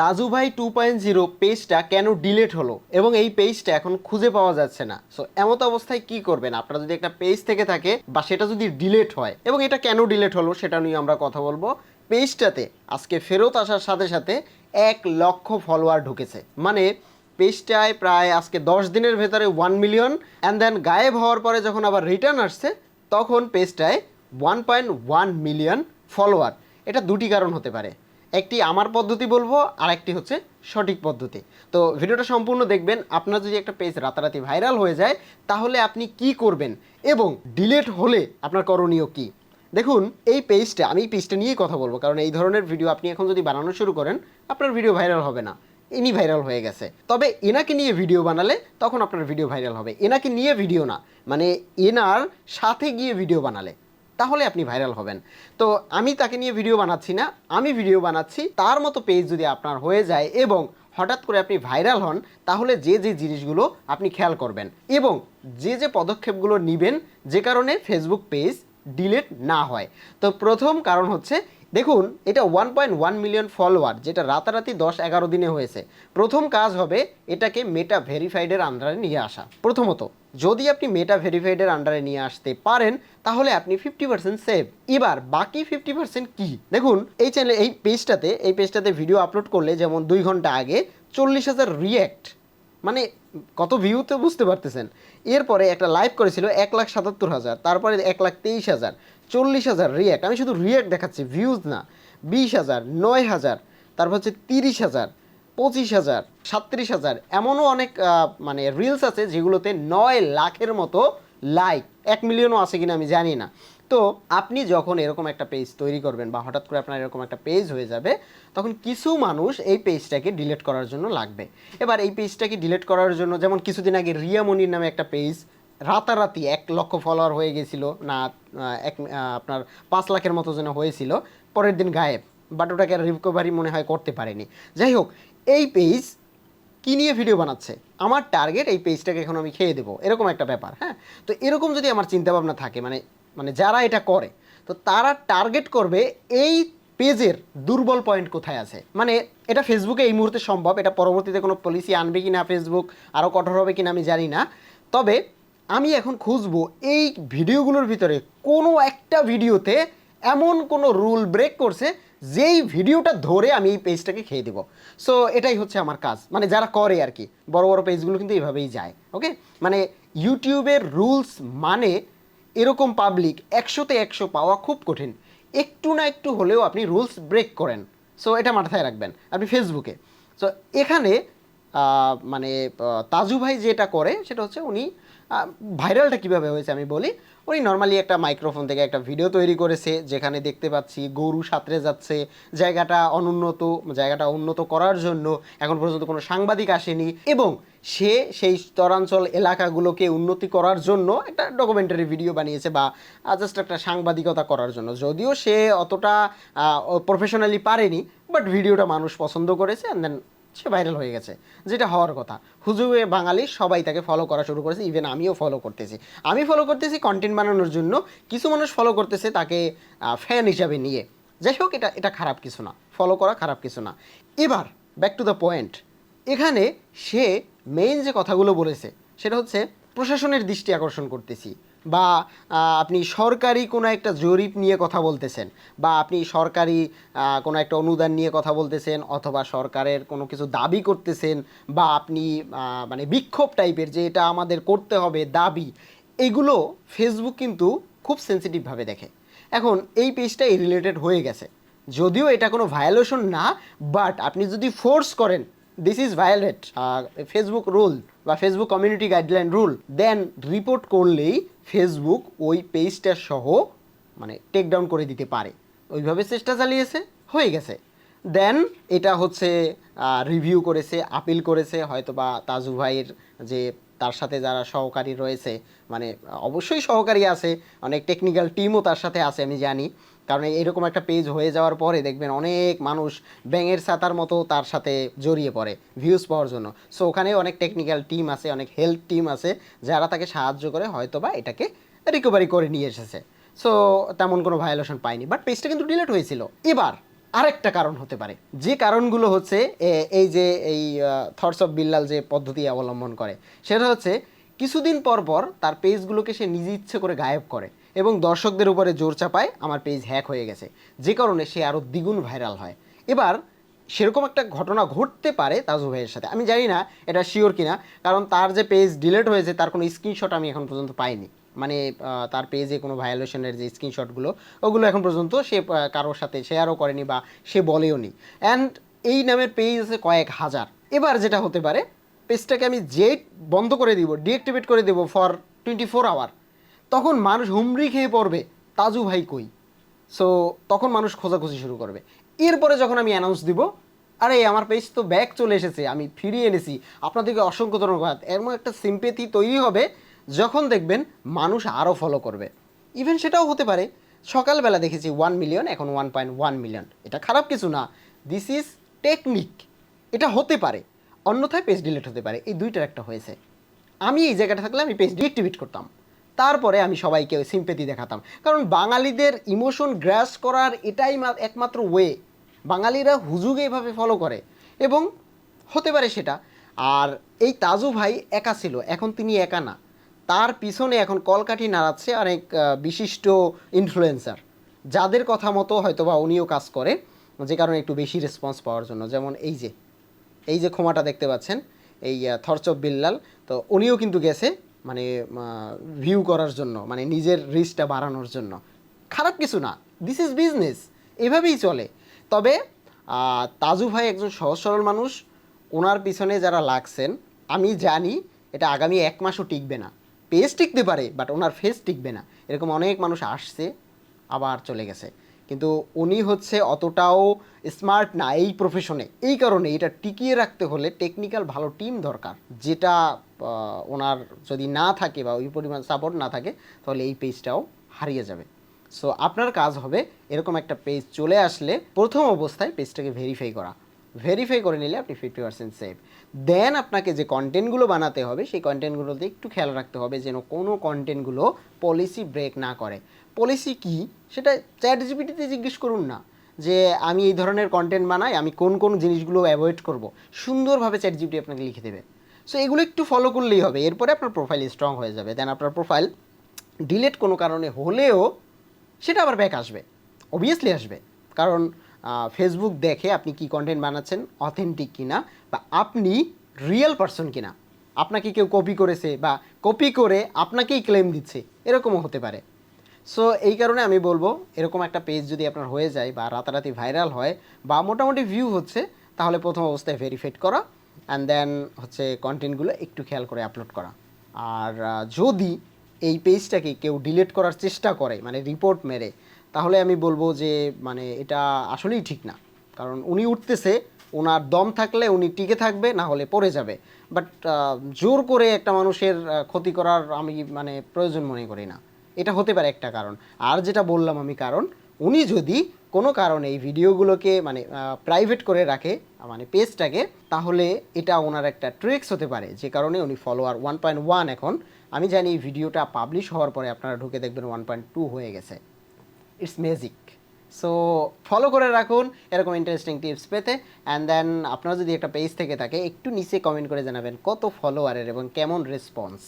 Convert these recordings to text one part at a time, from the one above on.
তাজু ভাই 2.0 পেজটা কেন ডিলিট হলো এবং এই পেজটা এখন খুঁজে পাওয়া যাচ্ছে না। সো এমত অবস্থায় কি করবেন আপনারা যদি একটা পেজ থেকে থাকে বা সেটা যদি ডিলিট হয় এবং এটা কেন ডিলিট হলো সেটা নিয়ে আমরা কথা বলবো। পেজটাতে আজকে ফেরত আসার সাথে সাথে 1 লক্ষ ফলোয়ার ঢুকেছে, মানে পেজটায় প্রায় আজকে 10 দিনের ভেতরে 1 মিলিয়ন, অ্যান্ড দেন গায়েব হওয়ার পরে যখন আবার রিটার্ন আসছে তখন পেজটায় 1.1 মিলিয়ন ফলোয়ার। এটা দুটি কারণ হতে পারে, একটি আমার পদ্ধতি বলবো আর একটি হচ্ছে সঠিক পদ্ধতি। তো ভিডিওটা সম্পূর্ণ দেখবেন। আপনার যদি একটা পেজ রাতারাতি ভাইরাল হয়ে যায় তাহলে আপনি কি করবেন এবং ডিলিট হলে আপনার করণীয় কি। দেখুন, এই পেজটা আমি এই পেজটা নিয়েই কথা বলবো, কারণ এই ধরনের ভিডিও আপনি এখন যদি বানানো শুরু করেন আপনার ভিডিও ভাইরাল হবে না। ইনি ভাইরাল হয়ে গেছে, তবে এনাকে নিয়ে ভিডিও বানালে তখন আপনার ভিডিও ভাইরাল হবে। এনাকে নিয়ে ভিডিও না, মানে এনার সাথে গিয়ে ভিডিও বানালে তাহলে আপনি ভাইরাল হবেন। তো আমি তাকে নিয়ে ভিডিও বানাচ্ছি না, আমি ভিডিও বানাচ্ছি তার মতো পেজ যদি আপনার হয়ে যায় এবং হঠাৎ করে আপনি ভাইরাল হন তাহলে যে যে জিনিসগুলো আপনি খেয়াল করবেন এবং যে যে পদক্ষেপগুলো নেবেন যে কারণে ফেসবুক পেজ ডিলিট না হয়। তো প্রথম কারণ হচ্ছে, দেখুন এটা 1.1 মিলিয়ন ফলোয়ার, যেটা রাতারাতি 10-11 দিনে হয়েছে। প্রথম কাজ হবে এটাকে মেটা ভেরিফাইডের আন্ডারে নিয়ে আসা। প্রথমত যদি আপনি মেটা ভেরিফাইডের আন্ডারে নিয়ে আসতে পারেন তাহলে আপনি 50% সেভ। এবার বাকি 50% কি, দেখুন এই চ্যানেলে এই পেজটাতে ভিডিও আপলোড করলে যেমন 2 ঘন্টা আগে 40,000 রিয়্যাক্ট, মানে কত ভিউ তো বুঝতে পারতেছেন। এরপরে একটা লাইভ করেছিল 1,77,000, তারপরে 1,23,000, 40,000 রিয়্যাক্ট। আমি শুধু রিয়্যাক্ট দেখাচ্ছি, ভিউজ না। 20,000, 9,000, তারপর হচ্ছে 30,000, 25,000, 37,000, এমনও অনেক মানে রিলস আছে যেগুলোতে 9 লাখের মতো লাইক। 1 মিলিয়নও আছে কিনা আমি জানি না। তো আপনি যখন এরকম একটা পেজ তৈরি করবেন বা হঠাৎ করে আপনার এরকম একটা পেজ হয়ে যাবে তখন কিছু মানুষ এই পেজটাকে ডিলিট করার জন্য লাগবে। এবার এই পেজটাকে ডিলিট করার জন্য, যেমন কিছুদিন আগে রিয়ামনির নামে একটা পেজ রাতারাতি 1 লক্ষ ফলোয়ার হয়ে গেছিল না, আপনার 5 লাখের মতো যেন হয়েছিল, পরের দিন গায়েব, বাট ওটাকে রিকভারি মনে হয় করতে পারেনি। যাই হোক, এই পেজ কী নিয়ে ভিডিও বানাচ্ছে, আমার টার্গেট এই পেজটাকে এখন আমি খেয়ে দেবো, এরকম একটা ব্যাপার। হ্যাঁ, তো এরকম যদি আমার চিন্তাভাবনা থাকে, মানে মানে যারা এটা করে তো তারা টার্গেট করবে এই পেজের দুর্বল পয়েন্ট কোথায় আছে। মানে এটা ফেসবুকে এই মুহূর্তে সম্ভব, এটা পরবর্তীতে কোনো পলিসি আনবে কি না ফেসবুক, আরও কঠোর হবে কি না আমি জানি না। তবে আমি এখন খুঁজবো এই ভিডিওগুলোর ভিতরে কোনো একটা ভিডিওতে এমন কোনো রুল ব্রেক করছে যেই ভিডিওটা ধরে আমি এই পেজটাকে খেয়ে দেবো। সো এটাই হচ্ছে আমার কাজ, মানে যারা করে আর কি, বড় বড় পেজগুলো কিন্তু এইভাবেই যায়। ওকে, মানে ইউটিউবের রুলস মানে এরকম পাবলিক 100তে 100 পাওয়া খুব কঠিন। একটু না একটু হলেও আপনি রুলস ব্রেক করেন। সো এটা মাথায় রাখবেন আপনি ফেসবুকে। সো এখানে মানে তাজু ভাই যেটা করে সেটা হচ্ছে উনি ভাইরালটা কীভাবে হয়েছে আমি বলি। উনি নর্মালি একটা মাইক্রোফোন থেকে একটা ভিডিও তৈরি করেছে যেখানে দেখতে পাচ্ছি গরু সাঁতরে যাচ্ছে, জায়গাটা উন্নত করার জন্য এখন পর্যন্ত কোনো সাংবাদিক আসেনি এবং সে সেই স্তরাঞ্চল এলাকাগুলোকে উন্নতি করার জন্য একটা ডকুমেন্টারি ভিডিও বানিয়েছে বা জাস্ট একটা সাংবাদিকতা করার জন্য। যদিও সে অতটা প্রফেশনালি পারেনি, বাট ভিডিওটা মানুষ পছন্দ করেছে অ্যান্ড দেন সে ভাইরাল হয়ে গেছে, যেটা হওয়ার কথা। হুজুরে বাঙালি সবাই তাকে ফলো করা শুরু করেছে, ইভেন আমিও ফলো করতেছি। আমি ফলো করতেছি কন্টেন্ট বানানোর জন্য, কিছু মানুষ ফলো করতেছে তাকে ফ্যান হিসাবে নিয়ে। যাই হোক, এটা খারাপ কিছু না, ফলো করা খারাপ কিছু না। এবার ব্যাক টু দ্য পয়েন্ট। এখানে সে মেইন যে কথাগুলো বলেছে সেটা হচ্ছে প্রশাসনের দৃষ্টি আকর্ষণ করতেছি, বা আপনি সরকারি কোনো একটা জরিপ নিয়ে কথা বলতেছেন, বা আপনি সরকারি কোনো একটা অনুদান নিয়ে কথা বলতেছেন, অথবা সরকারের কোনো কিছু দাবি করতেছেন, বা আপনি মানে বিক্ষোভ টাইপের যে এটা আমাদের করতে হবে দাবি, এগুলো ফেসবুক কিন্তু খুব সেন্সিটিভভাবে দেখে। এখন এই পেজটাই রিলেটেড হয়ে গেছে, যদিও এটা কোনো ভায়োলেশন না, বাট আপনি যদি ফোর্স করেন this is violate Facebook rule বা Facebook community guideline rule, then report করলেই ফেসবুক ওই পেজটা সহ মানে টেক ডাউন করে দিতে পারে। ওইভাবে চেষ্টা চালিয়েছে, হয়ে গেছে। দেন এটা হচ্ছে রিভিউ করেছে, আপিল করেছে, হয়তো বা তাজু ভাইয়ের যে তার সাথে যারা সহকারী রয়েছে, মানে অবশ্যই সহকারী আছে, অনেক টেকনিক্যাল টিমও তার সাথে আছে আমি জানি, কারণ এরকম একটা পেজ হয়ে যাওয়ার পরে দেখবেন অনেক মানুষ ব্যাঙের ছাতার মতো তার সাথে জড়িয়ে পড়ে ভিউজ পাওয়ার জন্য। সো ওখানে অনেক টেকনিক্যাল টিম আছে, অনেক হেল্প টিম আছে যারা তাকে সাহায্য করে হয়তো বা এটাকে রিকভারি করে নিয়ে এসেছে। সো তেমন কোনো ভায়োলেশন পায়নি, বাট পেজটা কিন্তু ডিলিট হয়েছিল। এবার আরেকটা কারণ হতে পারে, যে কারণগুলো হচ্ছে এই যে এই থটস অফ বিল্লাল যে পদ্ধতি অবলম্বন করে, সেটা হচ্ছে কিছুদিন পর পর তার পেজগুলোকে সে নিজে ইচ্ছে করে গায়েব করে এবং দর্শকদের উপরে জোর চাপায় আমার পেজ হ্যাক হয়ে গেছে, যে কারণে সে আরও দ্বিগুণ ভাইরাল হয়। এবার সেরকম একটা ঘটনা ঘটতে পারে তাজু ভাইয়ের সাথে, আমি জানি না এটা শিওর কিনা, কারণ তার যে পেজ ডিলিট হয়েছে তার কোনো স্ক্রিনশট আমি এখন পর্যন্ত পাইনি। মানে তার পেজে কোনো ভায়োলেশনের যে স্ক্রিনশটগুলো ওগুলো এখন পর্যন্ত সে কারোর সাথে শেয়ারও করেনি বা সে বলেও নি। অ্যান্ড এই নামের পেজ আছে কয়েক হাজার। এবার যেটা হতে পারে, পেজটাকে আমি যেই বন্ধ করে দিব, ডিঅ্যাক্টিভেট করে দেবো ফর 24 আওয়ার, তখন মানুষ হুমড়ি খেয়ে পড়বে তাজু ভাই কই। সো তখন মানুষ খোঁজাখুঁজি শুরু করবে। এরপরে যখন আমি অ্যানাউন্স দিব, আরে আমার পেজ তো ব্যাক চলে এসেছে, আমি ফিরিয়ে এনেছি, আপনাদেরকে অসংখ্য ধন্যবাদ, এমন একটা সিম্পেথি তৈরি হবে যখন দেখবেন মানুষ আরও ফলো করবে। ইভেন সেটাও হতে পারে সকালবেলা দেখেছি 1 মিলিয়ন, এখন 1.1 মিলিয়ন, এটা খারাপ কিছু না, দিস ইজ টেকনিক, এটা হতে পারে। অন্যথায় পেজ ডিলিট হতে পারে, এই দুইটার একটা হয়েছে। আমি এই জায়গাটা থাকলে আমি পেজ ডিঅ্যাক্টিভেট করতাম, তারপরে আমি সবাইকে সিম্পেথি দেখাতাম, কারণ বাঙালিদের ইমোশন গ্রাস করার এটাই একমাত্র ওয়ে। বাঙালিরা হুজুগে এভাবে ফলো করে এবং হতে পারে সেটা। আর এই তাজু ভাই একা ছিল, এখন তিনি একা না, তার পিছনে এখন কলকাঠি নাড়াচ্ছে অনেক বিশিষ্ট ইনফ্লুয়েন্সার, যাদের কথা মতো হয়তো বা উনিও কাজ করে, যে কারণে একটু বেশি রেসপন্স পাওয়ার জন্য। যেমন এই যে ক্ষমাটা দেখতে পাচ্ছেন, এই থরচ অফ বিল্লাল, তো উনিও কিন্তু গেছে মানে ভিউ করার জন্য, মানে নিজের রিচটা বাড়ানোর জন্য। খারাপ কিছু না, দিস ইজ বিজনেস, এভাবেই চলে। তবে তাজু ভাই একজন সহজ সরল মানুষ, ওনার পিছনে যারা লাগছেন আমি জানি এটা আগামী 1 মাসও টিকবে না। পেজ টিকতে পারে বাট ওনার ফেস টিকবে না। এরকম অনেক মানুষ আসছে আবার চলে গেছে, কিন্তু উনি হচ্ছে অতটাও স্মার্ট না এই প্রফেশনে। এই কারণে এটা টিকিয়ে রাখতে হলে টেকনিক্যাল ভালো টিম দরকার, যেটা ওনার যদি না থাকে বা ওই পরিমাণ সাপোর্ট না থাকে তাহলে এই পেজটাও হারিয়ে যাবে। সো আপনার কাজ হবে এরকম একটা পেজ চলে আসলে প্রথম অবস্থায় পেজটাকে ভেরিফাই করে নিলে আপনি 50% সেফ। দেন আপনাকে যে কন্টেন্টগুলো বানাতে হবে সেই কন্টেন্টগুলোতে একটু খেয়াল রাখতে হবে যেন কোনো কন্টেন্টগুলো পলিসি ব্রেক না করে। পলিসি কি সেটা চ্যাট জিপিটিতে জিজ্ঞেস করুন না, যে আমি এই ধরনের কন্টেন্ট বানাই, আমি কোন কোন জিনিসগুলো অ্যাভয়েড করব, সুন্দরভাবে চ্যাট জিপিটি আপনাকে লিখে দেবে। সো এগুলো একটু ফলো করলেই হবে, এরপরে আপনার প্রোফাইল স্ট্রং হয়ে যাবে। দেন আপনার প্রোফাইল ডিলিট কোনো কারণে হলেও সেটা আবার ব্যাক আসবে, অবভিয়াসলি আসবে, কারণ ফেসবুক দেখে আপনি কি কন্টেন্ট বানাচ্ছেন, অথেন্টিক কিনা বা আপনি রিয়েল পারসন কিনা। আপনাকে কেউ কপি করেছে বা কপি করে আপনাকেই ক্লেম দিচ্ছে, এরকমও হতে পারে। সো এই কারণে আমি বলবো এরকম একটা পেজ যদি আপনার হয়ে যায় বা রাতারাতি ভাইরাল হয় বা মোটামুটি ভিউ হচ্ছে, তাহলে প্রথম অবস্থায় ভেরিফাইড করা অ্যান্ড দেন হচ্ছে কন্টেন্টগুলো একটু খেয়াল করে আপলোড করা। আর যদি এই পেজটাকে কেউ ডিলিট করার চেষ্টা করে মানে রিপোর্ট মেরে, তাহলে আমি বলবো যে মানে এটা আসলেই ঠিক না, কারণ উনি উঠতেছে, ওনার দম থাকলে উনি টিকে থাকবে, না হলে পড়ে যাবে। বাট জোর করে একটা মানুষের ক্ষতি করার আমি মানে প্রয়োজন মনে করি না। এটা হতে পারে একটা কারণ। আর যেটা বললাম আমি কারণ, উনি যদি কোনো কারণে এই ভিডিওগুলোকে মানে প্রাইভেট করে রাখে মানে পেজটাকে, তাহলে এটা ওনার একটা ট্রিক্স হতে পারে, যে কারণে উনি ফলোয়ার 1.1 এখন। আমি জানি এই ভিডিওটা পাবলিশ হওয়ার পরে আপনারা ঢুকে দেখবেন 1.2 হয়ে গেছে। It's magic. সো ফলো করে রাখুন এরকম ইন্টারেস্টিং টিপস পেতে। অ্যান্ড দেন আপনারা যদি একটা পেজ থেকে থাকে একটু নিচে কমেন্ট করে জানাবেন কত ফলোয়ারের এবং কেমন response.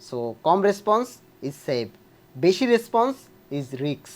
So com response is save, বেশি রেসপন্স ইজ রিস্ক।